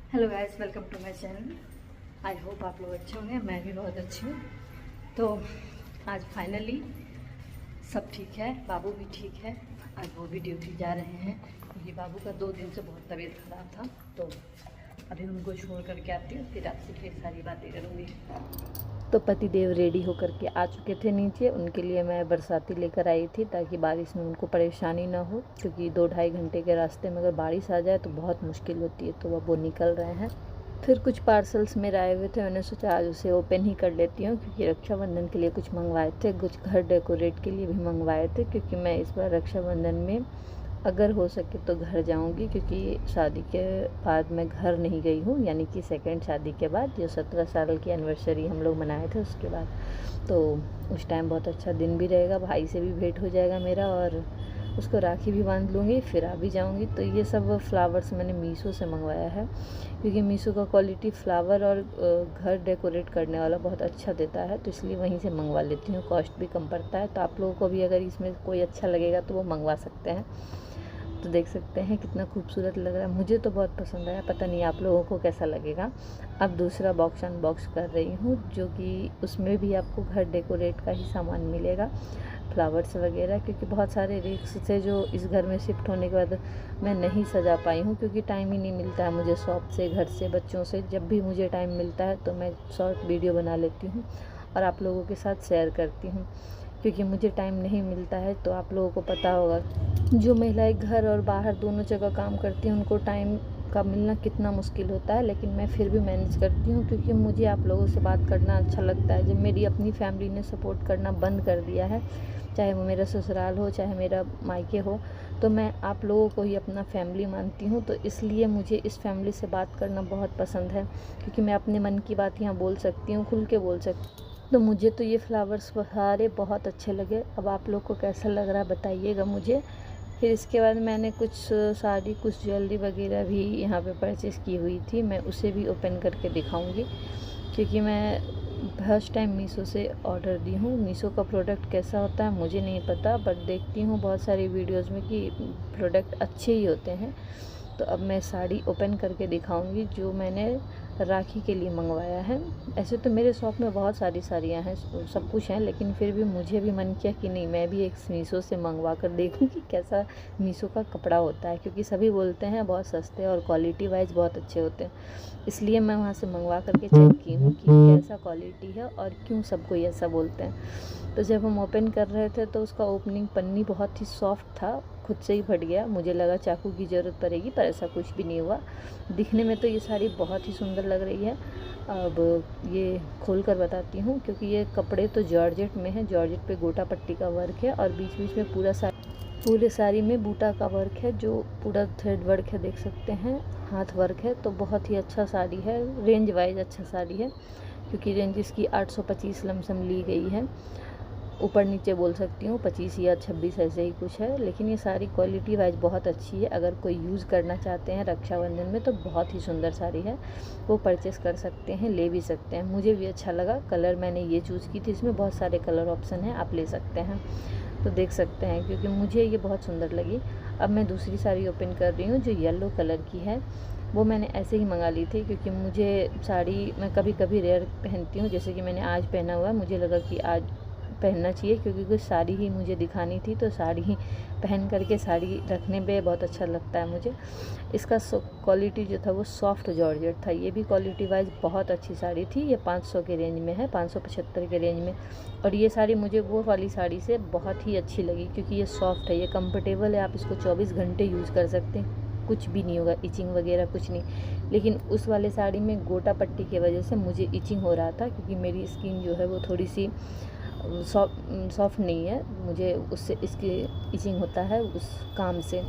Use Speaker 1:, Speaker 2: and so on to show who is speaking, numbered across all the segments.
Speaker 1: Hello guys, welcome to my channel. I hope आप लोग अच्छे होंगे। मैं भी बहुत अच्छी हूँ। तो आज फाइनली सब ठीक है, बाबू भी ठीक है। आज वो भी ड्यूटी जा रहे हैं क्योंकि बाबू का 2 दिन से बहुत तबीयत ख़राब था। तो अभी उनको छोड़ करके आती हूँ, फिर आपसे फिर सारी बातें करूँगी। तो पतिदेव रेडी होकर के आ चुके थे नीचे। उनके लिए मैं बरसाती लेकर आई थी ताकि बारिश में उनको परेशानी ना हो, क्योंकि 2-2.5 घंटे के रास्ते में अगर बारिश आ जाए तो बहुत मुश्किल होती है। तो वो निकल रहे हैं। फिर कुछ पार्सल्स मेरे आए हुए थे, मैंने सोचा आज उसे ओपन ही कर लेती हूँ, क्योंकि रक्षाबंधन के लिए कुछ मंगवाए थे, कुछ घर डेकोरेट के लिए भी मंगवाए थे। क्योंकि मैं इस बार रक्षाबंधन में अगर हो सके तो घर जाऊंगी, क्योंकि शादी के बाद मैं घर नहीं गई हूँ, यानी कि सेकंड शादी के बाद, जो 17 साल की एनिवर्सरी हम लोग मनाए थे उसके बाद। तो उस टाइम बहुत अच्छा दिन भी रहेगा, भाई से भी भेंट हो जाएगा मेरा, और उसको राखी भी बांध लूँगी, फिर आ भी जाऊँगी। तो ये सब फ्लावर्स मैंने मीशो से मंगवाया है, क्योंकि मीशो का क्वालिटी फ्लावर और घर डेकोरेट करने वाला बहुत अच्छा देता है, तो इसलिए वहीं से मंगवा लेती हूँ। कॉस्ट भी कम पड़ता है। तो आप लोगों को भी अगर इसमें कोई अच्छा लगेगा तो वो मंगवा सकते हैं। तो देख सकते हैं कितना खूबसूरत लग रहा है। मुझे तो बहुत पसंद आया, पता नहीं आप लोगों को कैसा लगेगा। अब दूसरा बॉक्स अनबॉक्स कर रही हूँ, जो कि उसमें भी आपको घर डेकोरेट का ही सामान मिलेगा, फ्लावर्स वगैरह। क्योंकि बहुत सारे रिक्स थे जो इस घर में शिफ्ट होने के बाद मैं नहीं सजा पाई हूँ, क्योंकि टाइम ही नहीं मिलता है मुझे। शॉप से, घर से, बच्चों से जब भी मुझे टाइम मिलता है तो मैं शॉर्ट वीडियो बना लेती हूँ और आप लोगों के साथ शेयर करती हूँ। क्योंकि मुझे टाइम नहीं मिलता है, तो आप लोगों को पता होगा जो महिलाएं घर और बाहर दोनों जगह काम करती हैं उनको टाइम का मिलना कितना मुश्किल होता है। लेकिन मैं फिर भी मैनेज करती हूँ, क्योंकि मुझे आप लोगों से बात करना अच्छा लगता है। जब मेरी अपनी फैमिली ने सपोर्ट करना बंद कर दिया है, चाहे वो मेरा ससुराल हो चाहे मेरा मायके हो, तो मैं आप लोगों को ही अपना फैमिली मानती हूँ। तो इसलिए मुझे इस फैमिली से बात करना बहुत पसंद है, क्योंकि मैं अपने मन की बात यहाँ बोल सकती हूँ, खुल के बोल सकती हूँ। तो मुझे तो ये फ्लावर्स सारे बहुत अच्छे लगे। अब आप लोग को कैसा लग रहा है बताइएगा मुझे। फिर इसके बाद मैंने कुछ साड़ी, कुछ ज्वेलरी वगैरह भी यहाँ पे परचेज़ की हुई थी। मैं उसे भी ओपन करके दिखाऊंगी, क्योंकि मैं फर्स्ट टाइम मीशो से ऑर्डर दी हूँ। मीशो का प्रोडक्ट कैसा होता है मुझे नहीं पता, बट देखती हूँ बहुत सारी वीडियोज़ में कि प्रोडक्ट अच्छे ही होते हैं। तो अब मैं साड़ी ओपन करके दिखाऊंगी जो मैंने राखी के लिए मंगवाया है। ऐसे तो मेरे शॉप में बहुत सारी साड़ियाँ हैं, सब कुछ हैं, लेकिन फिर भी मुझे भी मन किया कि नहीं, मैं भी एक मीशो से मंगवा कर देखूँ कि कैसा मीशो का कपड़ा होता है। क्योंकि सभी बोलते हैं बहुत सस्ते और क्वालिटी वाइज बहुत अच्छे होते हैं, इसलिए मैं वहाँ से मंगवा करके चेक की हूँ कि कैसा क्वालिटी है और क्यों सब कोई ऐसा बोलते हैं। तो जब हम ओपन कर रहे थे तो उसका ओपनिंग पन्नी बहुत ही सॉफ्ट था, खुद से ही फट गया। मुझे लगा चाकू की ज़रूरत पड़ेगी, पर ऐसा कुछ भी नहीं हुआ। दिखने में तो ये साड़ी बहुत ही सुंदर लग रही है। अब ये खोल कर बताती हूँ, क्योंकि ये कपड़े तो जॉर्जेट में है। जॉर्जेट पे गोटा पट्टी का वर्क है और बीच बीच में पूरे साड़ी में बूटा का वर्क है, जो पूरा थ्रेड वर्क है, देख सकते हैं, हाथ वर्क है। तो बहुत ही अच्छा साड़ी है, रेंज वाइज अच्छा साड़ी है, क्योंकि रेंज इसकी 825 लमसम ली गई है। ऊपर नीचे बोल सकती हूँ 25 या 26 ऐसे ही कुछ है। लेकिन ये साड़ी क्वालिटी वाइज बहुत अच्छी है। अगर कोई यूज़ करना चाहते हैं रक्षाबंधन में तो बहुत ही सुंदर साड़ी है, वो परचेस कर सकते हैं, ले भी सकते हैं। मुझे भी अच्छा लगा। कलर मैंने ये चूज़ की थी, इसमें बहुत सारे कलर ऑप्शन हैं, आप ले सकते हैं। तो देख सकते हैं, क्योंकि मुझे ये बहुत सुंदर लगी। अब मैं दूसरी साड़ी ओपन कर रही हूँ जो येलो कलर की है। वो मैंने ऐसे ही मंगा ली थी, क्योंकि मुझे साड़ी मैं कभी कभी रेयर पहनती हूँ, जैसे कि मैंने आज पहना हुआ है। मुझे लगा कि आज पहनना चाहिए, क्योंकि कुछ साड़ी ही मुझे दिखानी थी, तो साड़ी ही पहन करके साड़ी रखने पे बहुत अच्छा लगता है मुझे। इसका क्वालिटी जो था वो सॉफ्ट जॉर्जेट था। ये भी क्वालिटी वाइज बहुत अच्छी साड़ी थी। ये 500 के रेंज में है, 575 के रेंज में। और ये साड़ी मुझे वो वाली साड़ी से बहुत ही अच्छी लगी, क्योंकि ये सॉफ्ट है, ये कंफर्टेबल है, आप इसको 24 घंटे यूज़ कर सकते हैं, कुछ भी नहीं होगा, इचिंग वगैरह कुछ नहीं। लेकिन उस वाले साड़ी में गोटा पट्टी की वजह से मुझे इचिंग हो रहा था, क्योंकि मेरी स्किन जो है वो थोड़ी सी सॉफ्ट नहीं है, मुझे उससे इसकी इचिंग होता है उस काम से।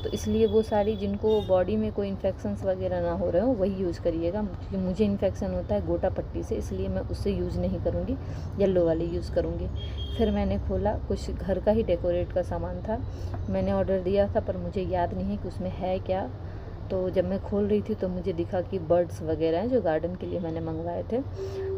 Speaker 1: तो इसलिए वो साड़ी, जिनको बॉडी में कोई इन्फेक्शंस वगैरह ना हो रहे हो वही यूज़ करिएगा, क्योंकि मुझे इन्फेक्शन होता है गोटा पट्टी से, इसलिए मैं उससे यूज़ नहीं करूँगी, येलो वाली यूज़ करूँगी। फिर मैंने खोला, कुछ घर का ही डेकोरेट का सामान था। मैंने ऑर्डर दिया था पर मुझे याद नहीं है कि उसमें है क्या। तो जब मैं खोल रही थी तो मुझे दिखा कि बर्ड्स वगैरह हैं जो गार्डन के लिए मैंने मंगवाए थे।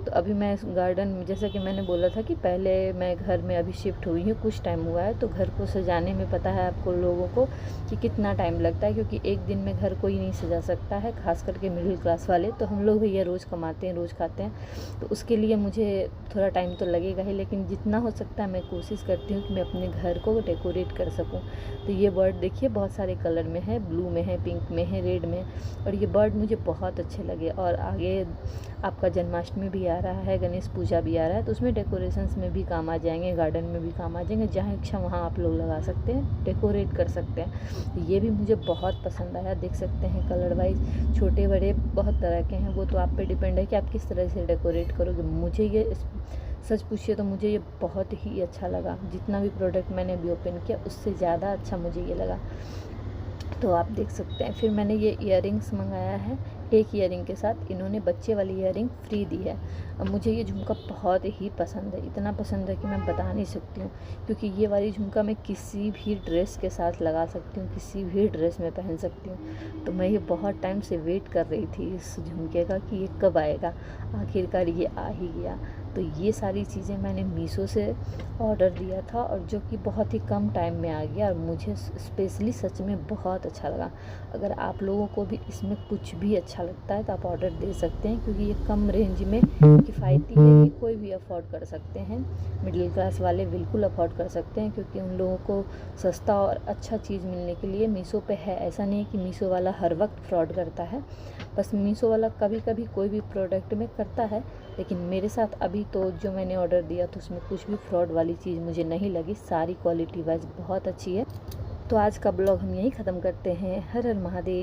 Speaker 2: तो अभी मैं इस गार्डन में, जैसा कि मैंने बोला था कि पहले मैं घर में अभी शिफ्ट हुई हूँ, कुछ टाइम हुआ है, तो घर को सजाने में पता है आपको लोगों को कि कितना टाइम लगता है, क्योंकि एक दिन में घर कोई नहीं सजा सकता है, खास करके मिडिल क्लास वाले। तो हम लोग भैया रोज़ कमाते हैं, रोज़ खाते हैं, तो उसके लिए मुझे थोड़ा टाइम तो लगेगा ही, लेकिन जितना हो सकता है मैं कोशिश करती हूँ कि मैं अपने घर को डेकोरेट कर सकूँ। तो ये बर्ड देखिए बहुत सारे कलर में है, ब्लू में है, पिंक में है, रेड में, और ये बर्ड मुझे बहुत अच्छे लगे। और आगे आपका जन्माष्टमी भी आ रहा है, गणेश पूजा भी आ रहा है, तो उसमें डेकोरेशंस में भी काम आ जाएंगे, गार्डन में भी काम आ जाएंगे, जहाँ इच्छा वहाँ आप लोग लगा सकते हैं, डेकोरेट कर सकते हैं। तो ये भी मुझे बहुत पसंद आया, देख सकते हैं कलर वाइज छोटे बड़े बहुत तरह के हैं, वो तो आप पे डिपेंड है कि आप किस तरह से डेकोरेट करोगे। मुझे ये सच पूछिए तो मुझे ये बहुत ही अच्छा लगा, जितना भी प्रोडक्ट मैंने अभी ओपन किया उससे ज़्यादा अच्छा मुझे ये लगा। तो आप देख सकते हैं। फिर मैंने ये इयररिंग्स मंगाया है, एक इयररिंग के साथ इन्होंने बच्चे वाली इयररिंग फ्री दी है। अब मुझे ये झुमका बहुत ही पसंद है, इतना पसंद है कि मैं बता नहीं सकती हूँ, क्योंकि ये वाली झुमका मैं किसी भी ड्रेस के साथ लगा सकती हूँ, किसी भी ड्रेस में पहन सकती हूँ। तो मैं ये बहुत टाइम से वेट कर रही थी इस झुमके का कि ये कब आएगा, आखिरकार ये आ ही गया। तो ये सारी चीज़ें मैंने मीशो से ऑर्डर दिया था, और जो कि बहुत ही कम टाइम में आ गया, और मुझे स्पेशली सच में बहुत अच्छा लगा। अगर आप लोगों को भी इसमें कुछ भी अच्छा लगता है तो आप ऑर्डर दे सकते हैं, क्योंकि ये कम रेंज में किफ़ायती है, कि कोई भी अफोर्ड कर सकते हैं, मिडिल क्लास वाले बिल्कुल अफोर्ड कर सकते हैं, क्योंकि उन लोगों को सस्ता और अच्छा चीज़ मिलने के लिए मीशो पे है। ऐसा नहीं है कि मीशो वाला हर वक्त फ्रॉड करता है, बस मीशो वाला कभी कभी कोई भी प्रोडक्ट में करता है, लेकिन मेरे साथ अभी तो जो मैंने ऑर्डर दिया तो उसमें कुछ भी फ्रॉड वाली चीज़ मुझे नहीं लगी, सारी क्वालिटी वाइज बहुत अच्छी है। तो आज का ब्लॉग हम यहीं ख़त्म करते हैं। हर हर महादेव।